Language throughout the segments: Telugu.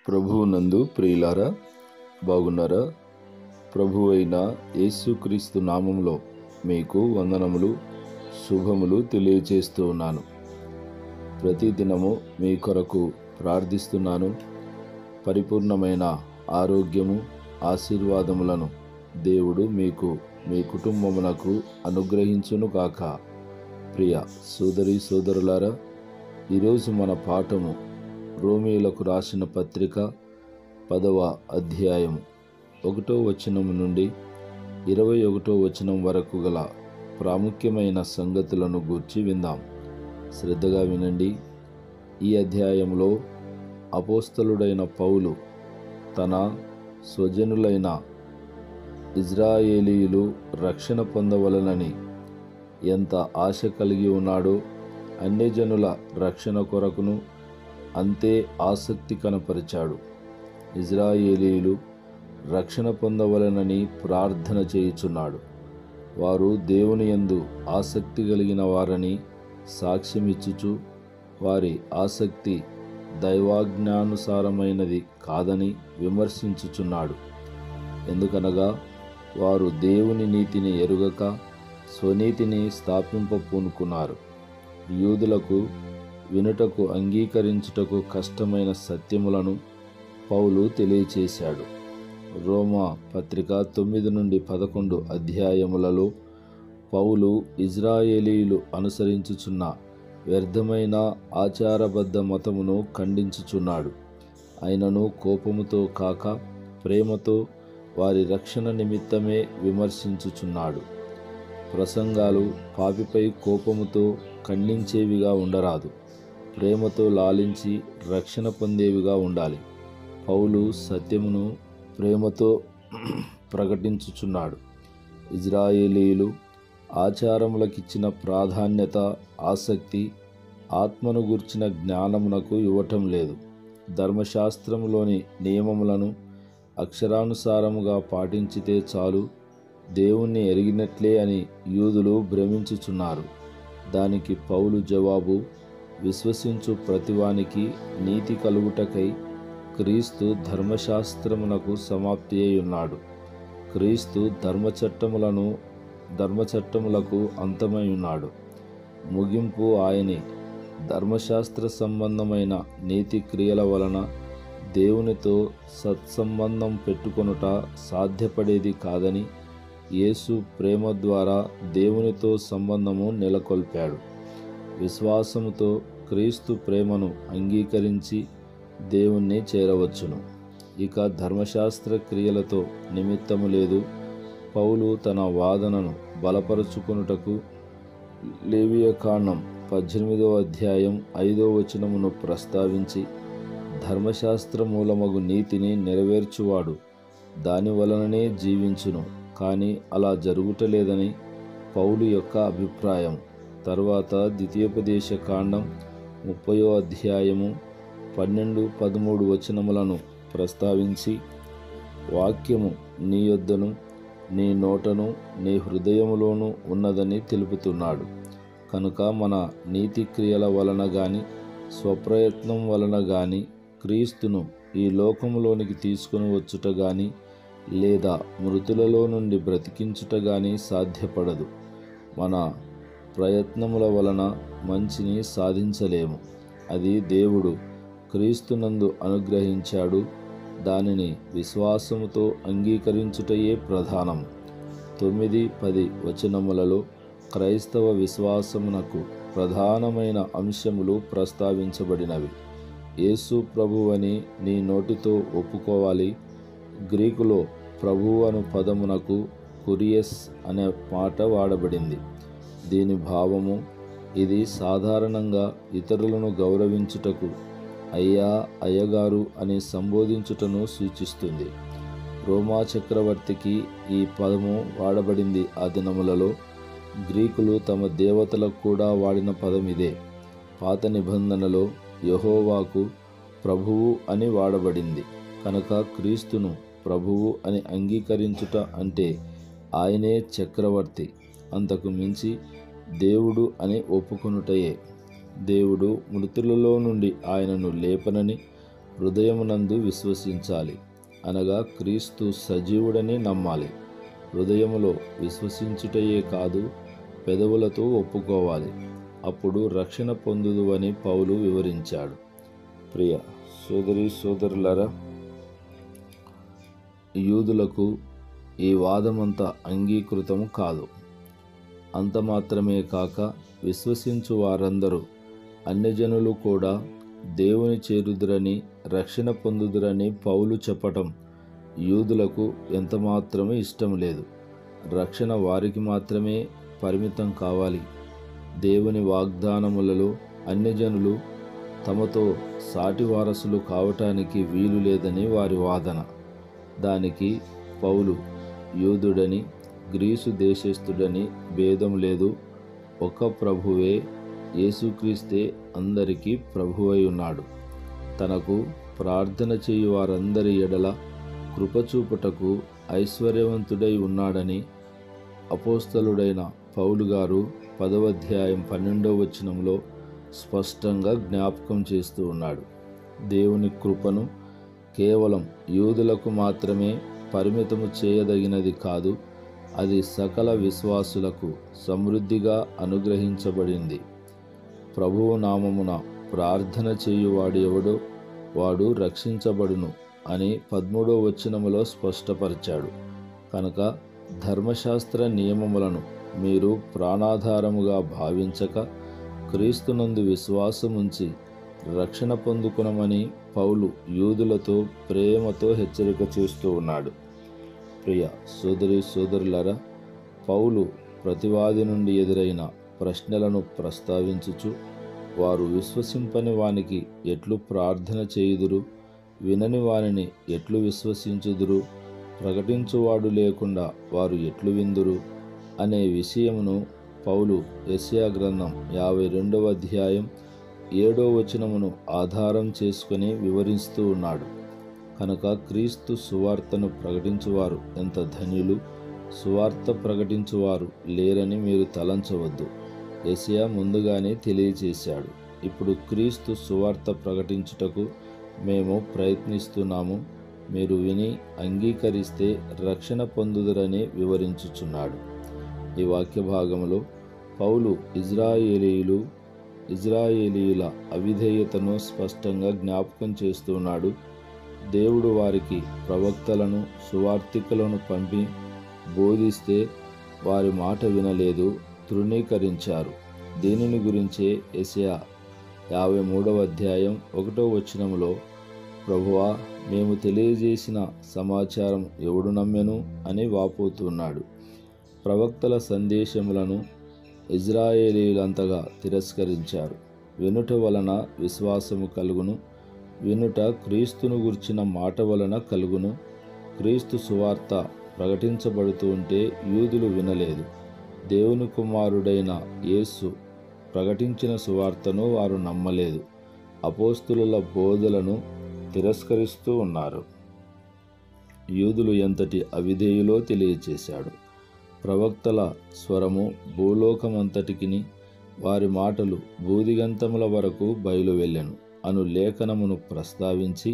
ప్రభువు నందు ప్రియులారా, బాగున్నారా? ప్రభువు అయిన యేసుక్రీస్తు నామములో మీకు వందనములు, శుభములు తెలియజేస్తూ ఉన్నాను. ప్రతిదినము మీ కొరకు ప్రార్థిస్తున్నాను. పరిపూర్ణమైన ఆరోగ్యము, ఆశీర్వాదములను దేవుడు మీకు, మీ కుటుంబమునకు అనుగ్రహించును గాక. ప్రియ సోదరి సోదరులారా, ఈరోజు మన పాఠము రోమీయులకు రాసిన పత్రిక 10వ అధ్యాయము 1వ వచనం నుండి 21వ వచనం వరకు గల ప్రాముఖ్యమైన సంగతులను గూర్చి విందాం. శ్రద్ధగా వినండి. ఈ అధ్యాయంలో అపోస్తలుడైన పౌలు తన స్వజనులైన ఇజ్రాయేలీయులు రక్షణ పొందవలనని ఎంత ఆశ కలిగి ఉన్నాడో, అన్యజనుల రక్షణ కొరకును అంతే ఆసక్తి కనపరిచాడు. ఇజ్రాయేలీయులు రక్షణ పొందవలనని ప్రార్థన చేయుచున్నాడు. వారు దేవుని యందు ఆసక్తి కలిగిన వారని సాక్ష్యమిచ్చుచు వారి ఆసక్తి దైవాజ్ఞానుసారమైనది కాదని విమర్శించుచున్నాడు. ఎందుకనగా వారు దేవుని నీతిని ఎరుగక స్వనీతిని స్థాపింపపూనుకున్నారు. యూదులకు వినుటకు, అంగీకరించుటకు కష్టమైన సత్యములను పౌలు తెలియచేశాడు. రోమా పత్రిక 9 నుండి 11 అధ్యాయములలో పౌలు ఇజ్రాయేలీయులు అనుసరించుచున్న వ్యర్థమైన ఆచారబద్ధ మతమును ఖండించుచున్నాడు. అయినను కోపముతో కాక ప్రేమతో వారి రక్షణ నిమిత్తమే విమర్శించుచున్నాడు. ప్రసంగాలు పాపిపై కోపముతో ఖండించేవిగా ఉండరాదు, ప్రేమతో లాలించి రక్షణ పొందేవిగా ఉండాలి. పౌలు సత్యమును ప్రేమతో ప్రకటించుచున్నాడు. ఇజ్రాయేలీయులు ఆచారములకిచ్చిన ప్రాధాన్యత, ఆసక్తి ఆత్మను గూర్చిన జ్ఞానమునకు ఇవ్వటం లేదు. ధర్మశాస్త్రములోని నియమములను అక్షరానుసారముగా పాటించితే చాలు, దేవుణ్ణి ఎరిగినట్లే అని యూదులు భ్రమించుచున్నారు. దానికి పౌలు జవాబు, విశ్వసించు ప్రతివానికి నీతి కలుగుటకై క్రీస్తు ధర్మశాస్త్రమునకు సమాప్తి అయి ఉన్నాడు. క్రీస్తు ధర్మచట్టములకు అంతమై ఉన్నాడు. ముగింపు ఆయనే. ధర్మశాస్త్ర సంబంధమైన నీతి క్రియల వలన దేవునితో సత్సంబంధం పెట్టుకొనుట సాధ్యపడేది కాదని యేసు ప్రేమ ద్వారా దేవునితో సంబంధము నెలకొల్పాడు. విశ్వాసముతో క్రీస్తు ప్రేమను అంగీకరించి దేవుణ్ణి చేరవచ్చును. ఇక ధర్మశాస్త్ర క్రియలతో నిమిత్తము లేదు. పౌలు తన వాదనను బలపరుచుకొనుటకు లేవియకాండం 18వ అధ్యాయం 5వ వచనమును ప్రస్తావించి, ధర్మశాస్త్ర మూలమగు నీతిని నెరవేర్చువాడు దాని వలననే జీవించును, కానీ అలా జరుగుటలేదని పౌలు యొక్క అభిప్రాయం. తర్వాత ద్వితీయోపదేశ కాండం 30వ అధ్యాయము 12-13 వచనములను ప్రస్తావించి, వాక్యము నీ యొద్దను, నీ నోటను, నీ హృదయములోనూ ఉన్నదని తెలుపుతున్నాడు. కనుక మన నీతి క్రియల వలన గాని స్వప్రయత్నం వలన గాని క్రీస్తును ఈ లోకములోనికి తీసుకుని వచ్చుట గాని లేదా మృతులలో నుండి బ్రతికించుట గాని సాధ్యపడదు. మన ప్రయత్నముల వలన మంచిని సాధించలేము. అది దేవుడు క్రీస్తునందు అనుగ్రహించాడు. దానిని విశ్వాసముతో అంగీకరించుటయే ప్రధానం. 9-10 వచనములలో క్రైస్తవ విశ్వాసమునకు ప్రధానమైన అంశములు ప్రస్తావించబడినవి. యేసు ప్రభువని నీ నోటితో ఒప్పుకోవాలి. గ్రీకులో ప్రభువు అను పదమునకు కురియస్ అనే మాట వాడబడింది. దీని భావము, ఇది సాధారణంగా ఇతరులను గౌరవించుటకు, అయ్యా, అయ్యగారు అని సంబోధించుటను సూచిస్తుంది. రోమా చక్రవర్తికి ఈ పదము వాడబడింది. ఆ దినములలో గ్రీకులు తమ దేవతలకు కూడా వాడిన పదం ఇదే. పాత నిబంధనలో యెహోవాకు ప్రభువు అని వాడబడింది. కనుక క్రీస్తును ప్రభువు అని అంగీకరించుట అంటే ఆయనే చక్రవర్తి, అంతకు మించి దేవుడు అని ఒప్పుకొనుటయే. దేవుడు మృతులలో నుండి ఆయనను లేపనని హృదయమునందు విశ్వసించాలి, అనగా క్రీస్తు సజీవుడని నమ్మాలి. హృదయములో విశ్వసించుటయే కాదు, పెదవులతో ఒప్పుకోవాలి. అప్పుడు రక్షణ పొందుదువని పౌలు వివరించాడు. ప్రియ సోదరి సోదరులారా, యూదులకు ఈ వాదమంతా అంగీకృతం కాదు. అంత మాత్రమే కాక విశ్వసించు వారందరూ అన్యజనులు కూడా దేవుని చేరుదురని, రక్షణ పొందుదురని పౌలు చెప్పటం యూదులకు ఎంతమాత్రమూ ఇష్టం లేదు. రక్షణ వారికి మాత్రమే పరిమితం కావాలి. దేవుని వాగ్దానములలో అన్యజనులు తమతో సాటి వారసులు కావటానికి వీలు లేదని వారి వాదన. దానికి పౌలు యూదుడని, గ్రీసు దేశస్థుడని భేదం లేదు, ఒక ప్రభువే, యేసుక్రీస్తే అందరికీ ప్రభువై ఉన్నాడు. తనకు ప్రార్థన చేయు వారందరి ఎడల కృపచూపుటకు ఐశ్వర్యవంతుడై ఉన్నాడని అపోస్తలుడైన పౌలు గారు 10వ అధ్యాయం 12వ వచనంలో స్పష్టంగా జ్ఞాపకం చేస్తూ ఉన్నాడు. దేవుని కృపను కేవలం యూదులకు మాత్రమే పరిమితము చేయదగినది కాదు, అది సకల విశ్వాసులకు సమృద్ధిగా అనుగ్రహించబడింది. ప్రభువు నామమున ప్రార్థన చేయువాడు ఎవడో వాడు రక్షించబడును అని 13వ వచనములో స్పష్టపరిచాడు. కనుక ధర్మశాస్త్ర నియమములను మీరు ప్రాణాధారముగా భావించక క్రీస్తునందు విశ్వాసముంచి రక్షణ పొందుకునమని పౌలు యూదులతో ప్రేమతో హెచ్చరిక చేస్తూ ఉన్నాడు. ప్రియ సోదరి సోదరులారా, పౌలు ప్రతివాది నుండి ఎదురైన ప్రశ్నలను ప్రస్తావించుచు వారు విశ్వసింపని వానికి ఎట్లు ప్రార్థన చేయుదురు, వినని వానిని ఎట్లు విశ్వసించుదురు, ప్రకటించువాడు లేకుండా వారు ఎట్లు విందురు అనే విషయమును పౌలు యెషయా గ్రంథం 52వ అధ్యాయం 7వ వచనమును ఆధారం చేసుకుని వివరిస్తూ ఉన్నాడు. కనుక క్రీస్తు సువార్తను ప్రకటించువారు ఎంత ధన్యులు, సువార్త ప్రకటించువారు లేరని మీరు తలంచవద్దు. యెషయా ముందుగానే తెలియచేశాడు. ఇప్పుడు క్రీస్తు సువార్త ప్రకటించుటకు మేము ప్రయత్నిస్తున్నాము, మీరు విని అంగీకరిస్తే రక్షణ పొందుదురని వివరించుచున్నాడు. ఈ వాక్య భాగంలో పౌలు ఇజ్రాయేలీయుల అవిధేయతను స్పష్టంగా జ్ఞాపకం చేస్తున్నాడు. దేవుడు వారికి ప్రవక్తలను, సువార్తికులను పంపి బోధిస్తే వారి మాట వినలేదు, తృణీకరించారు. దీనిని గురించే యెషయా 53వ అధ్యాయం 1వ వచనములో, ప్రభువా, మేము తెలియజేసిన సమాచారం ఎవడు నమ్మెను అని వాపోతున్నాడు. ప్రవక్తల సందేశములను ఇజ్రాయేలీలంతగా తిరస్కరించారు. వినుట వలన విశ్వాసము కలుగును, వినుట క్రీస్తును గుర్చిన మాట వలన కలుగును. క్రీస్తు సువార్త ప్రకటించబడుతూ ఉంటే యూదులు వినలేదు. దేవుని కుమారుడైన యేసు ప్రకటించిన సువార్తను వారు నమ్మలేదు. అపోస్తులుల బోధలను తిరస్కరిస్తూ ఉన్నారు. యూదులు ఎంతటి అవిధేయులో తెలియచేశాడు. ప్రవక్తల స్వరము భూలోకమంతటికిని, వారి మాటలు బూదిగంతముల వరకు బయలు వెళ్ళెను అను లేఖనమును ప్రస్తావించి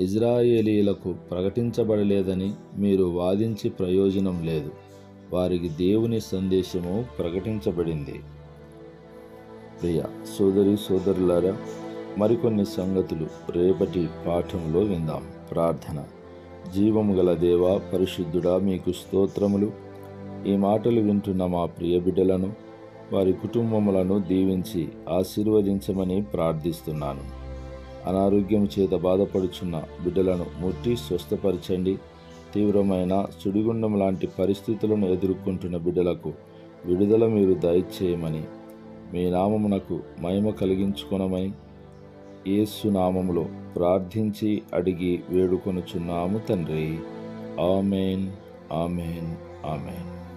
ఇజ్రాయేలీలకు ప్రకటించబడలేదని మీరు వాదించి ప్రయోజనం లేదు. వారికి దేవుని సందేశము ప్రకటించబడింది. ప్రియ సోదరి సోదరులారా, మరికొన్ని సంగతులు రేపటి పాఠంలో విందాం. ప్రార్థన. జీవము గల దేవా, పరిశుద్ధుడా, మీకు స్తోత్రములు. ఈ మాటలు వింటున్న మా ప్రియ బిడ్డలను, వారి కుటుంబములను దీవించి ఆశీర్వదించమని ప్రార్థిస్తున్నాను. అనారోగ్యం చేత బాధపడుచున్న బిడ్డలను ముట్టి స్వస్థపరచండి. తీవ్రమైన సుడిగుండం లాంటి పరిస్థితులను ఎదుర్కొంటున్న బిడ్డలకు విడుదల మీరు దయచేయమని, మీ నామమునకు మహిమ కలిగించుకొనమని యేసు నామములో ప్రార్థించి అడిగి వేడుకొనుచున్నాము తండ్రి. Amen, amen, amen.